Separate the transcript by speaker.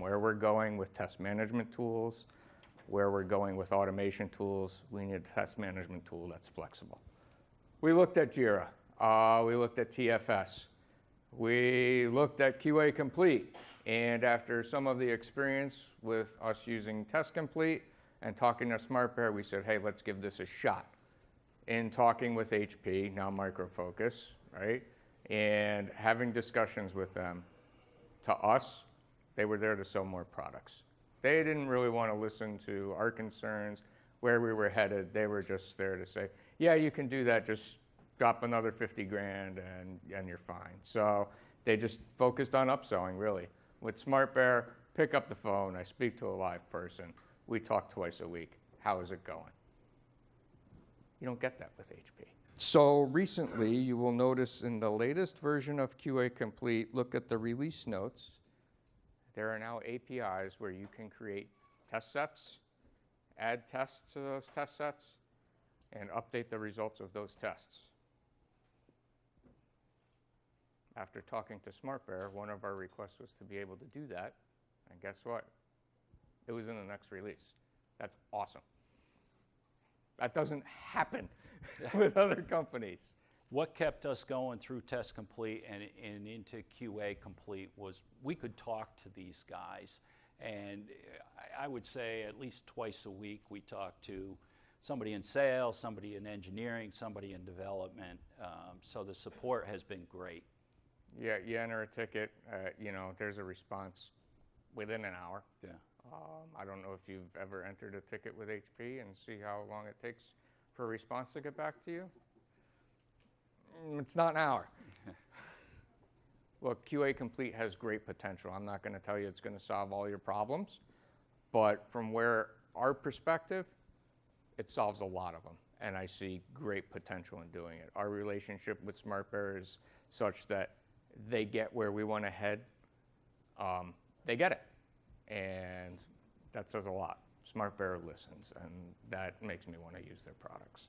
Speaker 1: where we're going with test management tools, where we're going with automation tools. We need a test management tool that's flexible. We looked at Jira. We looked at TFS. We looked at QAComplete. And after some of the experience with us using TestComplete and talking to SmartBear, we said, hey, let's give this a shot. In talking with HP, now Micro Focus, right? And having discussions with them, to us, they were there to sell more products. They didn't really want to listen to our concerns, where we were headed. They were just there to say, yeah, you can do that, just drop another 50 grand and you're fine. So they just focused on upselling, really. With SmartBear, pick up the phone, I speak to a live person, we talk twice a week. How is it going? You don't get that with HP. So recently, you will notice in the latest version of QAComplete, look at the release notes. There are now APIs where you can create test sets, add tests to those test sets, and update the results of those tests. After talking to SmartBear, one of our requests was to be able to do that, and guess what? It was in the next release. That's awesome. That doesn't happen with other companies.
Speaker 2: What kept us going through TestComplete and into QAComplete was we could talk to these guys, and I would say at least twice a week we talk to somebody in sales, somebody in engineering, somebody in development. So the support has been great.
Speaker 1: Yeah, you enter a ticket, there's a response within an hour.
Speaker 2: Yeah.
Speaker 1: I don't know if you've ever entered a ticket with HP and see how long it takes for a response to get back to you. It's not an hour. Look, QAComplete has great potential. I'm not going to tell you it's going to solve all your problems, but from where our perspective, it solves a lot of them, and I see great potential in doing it. Our relationship with SmartBear is such that they get where we want to head. They get it, and that says a lot. SmartBear listens, and that makes me want to use their products.